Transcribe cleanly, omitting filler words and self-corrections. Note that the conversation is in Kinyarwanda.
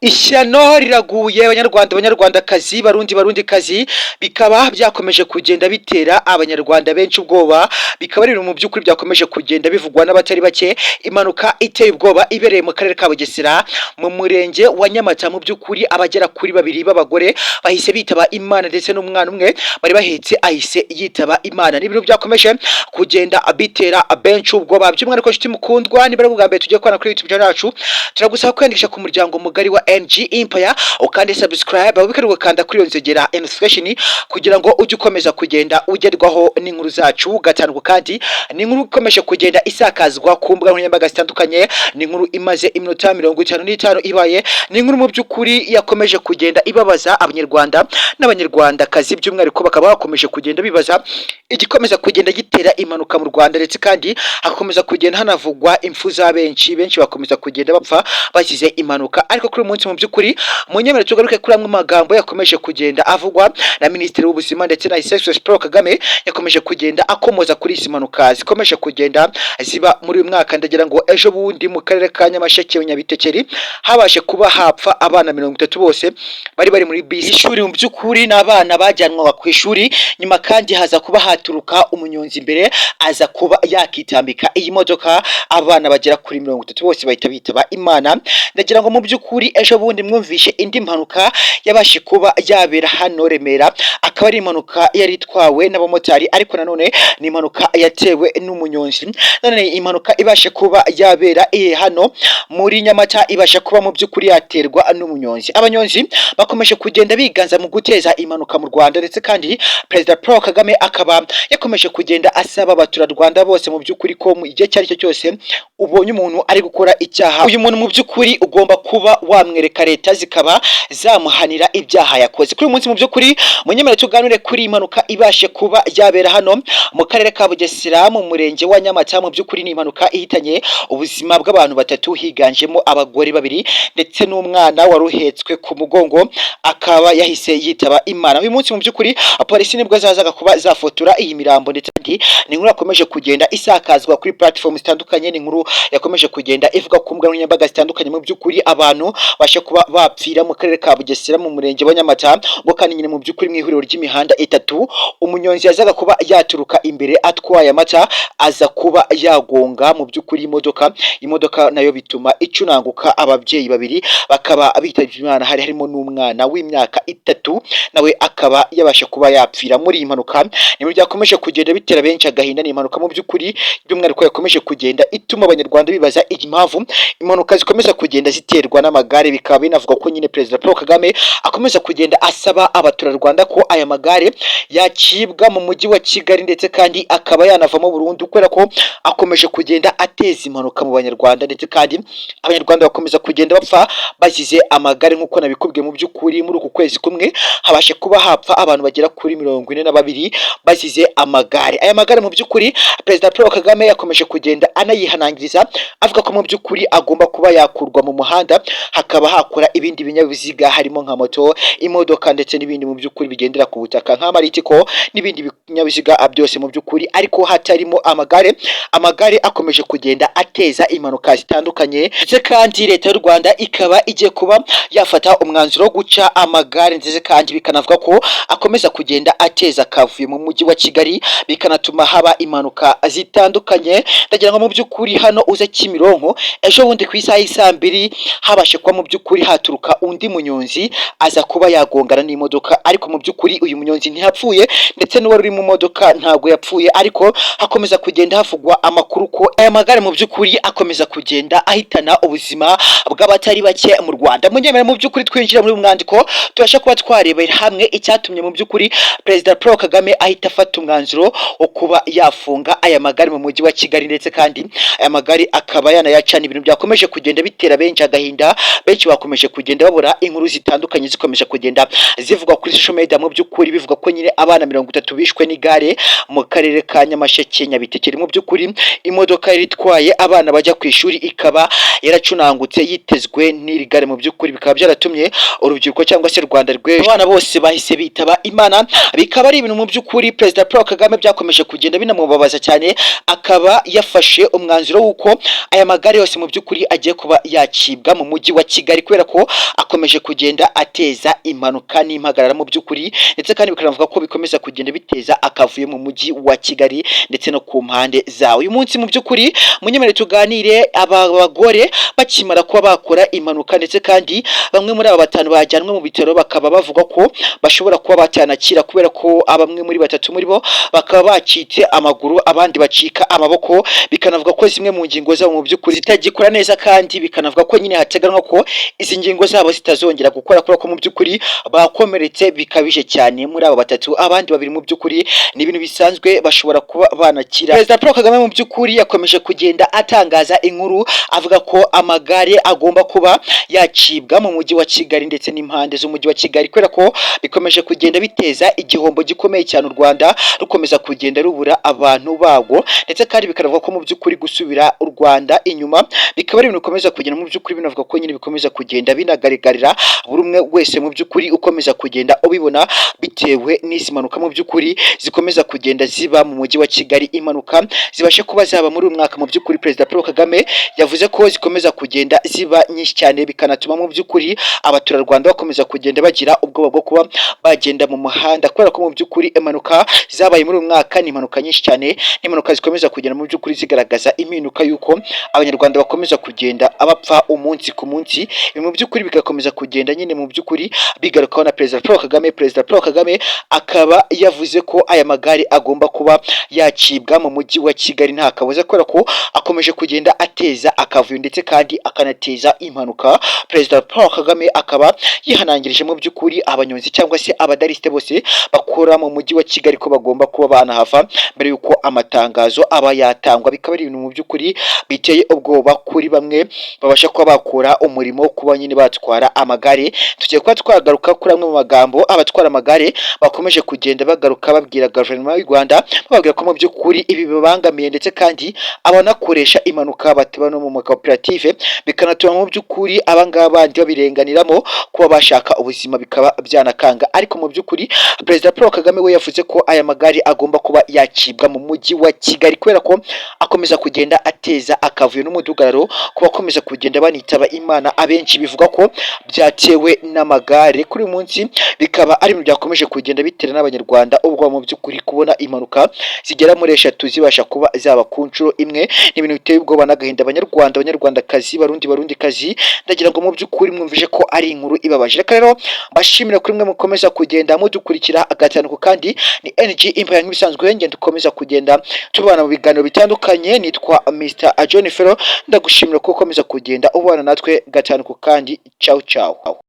Ishyano riraguye banyarwandakazi barundikazi bikaba byakomeje kugenda bitera abanyarwanda benshi ubwoba, bikaba ari mu by'ukuri byakomeje kugenda bivugwa n'abatari bake. Impanuka iteye ubwoba ibereye mu karere ka Bugesera mu murenge wa Nyamata, mu by'ukuri abagera kuri babiri b'abagore bahise bitaba Imana ndetse n'umwana umwe bari bahetse ahise yitaba Imana. Ni ibintu byakomeje kugenda bitera benshi ubwoba. By'umwihariko nshuti mukundwa, niba ari ubwa mbere tugiye kubana kuri YouTube channel yacu, turagusaba kwiyandikisha ku muryango mugari wa NG Empire ukande subscribe wabikariwe kanda kuri yonzegera notification kugira ngo ujye ukomeza kugenda ugerwaho n'inkuru zacu gatanu, kandi ni inkuru ikomeje kugenda isakazwa ku mbuga nkoranyambaga zitandukanye. Ni inkuru imaze iminota 55 ibaye, ni inkuru mu by'ukuri yakomeje kugenda ibabaza abanyarwanda n'abanyarwandakazi, by'umwihariko bakaba bakomeje kugenda bibaza igikomeza kugenda gitera impanuka mu Rwanda, ndetse kandi hakomeza kugenda hanavugwa impfu za benshi bakomeza kugenda bapfa bazize impanuka. Ariko kuri uyu munsi mu by'ukuri munyemerere tugaruke kuri amwe magambo yakomeje kugenda avugwa na Minisitiri w'Ubuzima ndetse na His Excellency Paul Kagame, yakomeje kugenda akomoza kuri izi mpanuka zikomeje kugenda ziba muri uyu mwaka. Ndagira ngo ejo bundi mu karere ka Nyamasheke Nyabitekeri habashe kuba hapfa abana 30 bose bari muri bisi ishuri. Mu by'ukuri n'abana bajyanwa ku ishuri, nyuma kandi haza kuba haturuka umunyonzi imbere aza kuba yakitambika iyi modoka, abana bagera kuri 30 bose bahita bitaba Imana. Ndagira ngo mu by'ukuri ejo bundi mwumvishe indi mpanuka yabashe kuba yabera hano Remera, akaba ari impanuka yari itwawe n'abamotari, ariko nanone ni impanuka yatewe n'umunyonzi. Nanone impanuka ibashe kuba yabera hano muri Nyamata, ibasha kuba mu by'ukuri yaterwa n'umunyonzi. Abanyonzi bakomeje kugenda biganza mu guteza impanuka mu Rwanda, ndetse kandi Perezida Paul Kagame akaba yakomeje kugenda asaba abaturarwanda bose mu by'ukuri ko mu gihe cyari cyo cyose ubonye umuntu ari gukora icyaha, uyu muntu mu by'ukuri ugomba kuba wamwereka leta zikaba zamuhanira ibyaha yakoze. Kuri uyu munsi mu by'ukuri munyemerere tuganire kuri impanuka ibashe kuba yabera hano mu karere ka Bugesera mu murenge wa Nyamata. Mu by'ukuri ni impanuka ihitanye ubuzima bw'abantu batatu, higanjemo abagore babiri ndetse n'umwana wari uhetswe ku mugongo, akaba yahise yitaba Imana. Uyu munsi mu by'ukuri polisi nibwo zazaga kuba zafotora iyi mirambo, ndetse ni inkuru yakomeje kugenda isakazwa kuri platform zitandukanye. Ni inkuru yakomeje kugenda ivuga ku mbuga nkoranyambaga zitandukanye. Mu by'ukuri abantu bashe kuba bapfira mu karere ka Bugesera mu murenge wa Nyamata, ngo kandi nyine mu by'ukuri mu ihuriro ry'imihanda itatu, umunyonzi yazaga kuba yaturuka imbere atwaye amata aza kuba yagonga mu by'ukuri imodoka nayo bituma icunanguka. Ababyeyi babiri bakaba bitavye Imana, harimo n'umwana w'imyaka 3 nawe akaba yabasha kuba yapfira muri iyi mpanuka. Ni mu byakomeje kugenda bitera benshi agahinda. Ni impanuka mu by'ukuri by'umwihariko yakomeje kugenda ituma abanyarwanda bibaza impamvu impanuka zikomeza kugenda ziterwa n'amagare. Bikaba binavuga ko nyine Perezida Paul Kagame akomeza kugenda asaba abaturarwanda ko aya magare yacibwa mu mujyi wa Kigali, ndetse kandi akaba yanavamo burundu, kubera ko akomeje kugenda ateza impanuka mu banyarwanda, ndetse kandi abanyarwanda bakomeza kugenda bapfa bazize amagare. Nk'uko nabikubwiye mu by'ukuri muri uku kwezi kumwe habashe kuba hapfa abantu bagera kuri 42 bazize amagare. Aya magare mu by'ukuri Perezida Paul Kagame yakomeje kugenda anayihanangiriza, avuga ko mu by'ukuri agomba kuba yakurwa mu muhanda, hakaba hakora ibindi binyabiziga harimo nka moto, imodoka ndetse n'ibindi mu by'ukuri bigendera ku butaka nk'amaritiko n'ibindi binyabiziga byose mu by'ukuri, ariko hatarimo amagare. Amagare akomeje kugenda ateza impanuka zitandukanye, ndetse kandi leta y'u Rwanda ikaba igiye kuba yafata umwanzuro wo guca amagare, ndetse kandi bikanavuga ko akomeza kugenda ateza kavuye mu mujyi wa Kigali, bikanatuma haba impanuka zitandukanye. Ndagira ngo mu by'ukuri hano uze Kimironko ejo bundi ku isaha y'isa 2 habashe kuba mu by'ukuri haturuka undi munyonzi aza kuba yagongana n'imodoka, ariko mu by'ukuri uyu munyonzi ntiyapfuye, ndetse n'uwari uri mu modoka ntago yapfuye, ariko hakomeza kugenda havugwa amakuru ko aya magare mu by'ukuri akomeza kugenda ahitana ubuzima bw'abatari bake mu Rwanda. Munyemerere mu by'ukuri twinjira muri umwandiko tubasha kuba twarebera hamwe icyatumye mu by'ukuri Perezida Paul Kagame ahita afata umwanzuro wo kuba yafunga aya magare mu mujyi wa Kigali, ndetse kandi aya magare akaba yanayacana. Ibintu byakomeje kugenda bitera benshi agahinda, benshi bakomeje kugenda babura inkuru zitandukanye zikomeje kugenda zivuga kuri social media. Mu by'ukuri bivuga ko nyine abana 30 bishwe n'igare mu karere ka Nyamasheke Nyabitekeri. Mu by'ukuri imodoka yari itwaye abana bajya ku ishuri ikaba yaracunangutse yitezwe n'iri gare. Mu by'ukuri bikaba byaratumye urubyiruko cyangwa se Rwanda rw'ejo abana bose bahise bitaba Imana. Bikaba ari ibintu mu by'ukuri Perezida Paul Kagame byakomeje kugenda binamubabaza cyane, akaba yafashe umwanzuro w'uko aya magare yose mu by'ukuri agiye kuba yacibwa mu mujyi wa Kigali. Kigali kubera ko akomeje kugenda ateza impanuka n'impagarara mu by'ukuri, ndetse kandi bikanavuga ko bikomeza kugenda biteza akavuyo mu mujyi wa Kigali ndetse no ku mpande zawo. Uyu munsi mu by'ukuri munyemerere tuganire aba bagore bakimara kuba bakora impanuka, ndetse kandi bamwe muri aba batanu bajyanwe mu bitaro bakaba bavuga ko bashobora kuba batanakira kubera ko bamwe muri batatu muri bo bakaba bacitse amaguru, abandi bacika amaboko, bikanavuga ko zimwe mu ngingo zabo mu by'ukuri zitagikora neza, kandi bikanavuga ko nyine hateganywa ko izi ngingo zabo zitazongera gukora kubera ko mu by'ukuri bakomeretse bikabije cyane muri aba batatu. Abandi babiri mu by'ukuri ni ibintu bisanzwe, bashobora kuba banakira. Perezida Paul Kagame mu by'ukuri yakomeje kugenda atangaza inkuru avuga ko amagare agomba kuba yacibwa mu mujyi wa Kigali ndetse n'impande z'umujyi wa Kigali kubera ko bikomeje kugenda biteza igihombo gikomeye cyane, u Rwanda rukomeza kugenda rubura abantu bago, ndetse kandi bikanavuga ko mu by'ukuri gusubira u Rwanda inyuma bikaba ari ibintu bikomeza kugenda mu by'ukuri binavuga ko nyine bikomeza kugenda binagaragarira buri umwe wese mu by'ukuri ukomeza kugenda ubibona, bitewe n'izi mpanuka mu by'ukuri zikomeza kugenda ziba mu mujyi wa Kigali. Impanuka zibashe kuba zaba muri uyu mwaka mu by'ukuri Perezida Paul Kagame yavuze ko zikomeza kugenda ziba nyinshi cyane, bikanatuma mu by'ukuri abaturarwanda bakomeza kugenda bagira ubwoba bwo kuba bagenda mu muhanda kubera ko mu by'ukuri impanuka zabaye muri uyu mwaka ni impanuka nyinshi cyane, n'impanuka zikomeza kugenda mu by'ukuri zigaragaza impinduka y'uko abanyarwanda bakomeza kugenda abapfa umunsi ku munsi. Ibi mu by'ukuri bigakomeza kugenda nyine mu by'ukuri bigarukaho na Perezida Paul Kagame. Perezida Paul Kagame akaba yavuze ko aya magare agomba kuba yacibwa mu mujyi wa Kigali nta kabuza kubera ko akomeje kugenda ateza akavuyo ndetse kandi akanateza impanuka. Perezida Paul Kagame akaba yihanangirije mu by'ukuri abanyonzi cyangwa se abadarisite bose bakora mu mujyi wa Kigali ko bagomba kuba banahava mbere y'uko amatangazo aba yatangwa. Bikaba ari ibintu mu by'ukuri biteye ubwoba kuri bamwe babasha kuba bakora umurimo wo kuba nyine batwara amagare. Tugiye kuba twagaruka kuri amwe mu magambo abatwara amagare bakomeje kugenda bagaruka babwira guverinoma y'u Rwanda, bababwira ko mu by'ukuri ibi bibangamiye, ndetse kandi abanakoresha impanuka bataba no mu makoperative, bikanatuma mu by'ukuri abangaba bandi babirenganiramo kuba bashaka ubuzima bikaba byanakanga. Ariko mu by'ukuri Perezida Paul Kagame we yavuze ko aya magare agomba kuba yacibwa mu mujyi wa Kigali kubera ko akomeza kugenda ateza akavuyo n'umudugararo ku bakomeza kugenda banitaba Imana. Abenshi bivuga ko byatewe n'amagare kuri uyu munsi, bikaba ari ibintu byakomeje kugenda bitera n'abanyarwanda ubwo mu by'ukuri kubona impanuka zigera muri 3 zibasha kuba zaba ku nshuro imwe. Ni ibintu biteye ubwoba n'agahinda abanyarwanda, abanyarwandakazi, barundikazi, ndagira ngo mu by'ukuri mwumvije ko ari inkuru ibabaje. Reka rero bashimire kuri mwe mukomeza kugenda mudukurikira agatanuko, kandi ni NG Empire nk'ibisanzwe ngenda dukomeza kugenda tubana mu biganiro bitandukanye. Nitwa Mr. John Ferro, ndagushimira ko ukomeza kugenda ubana natwe gatanuko, kandi ciao ciao.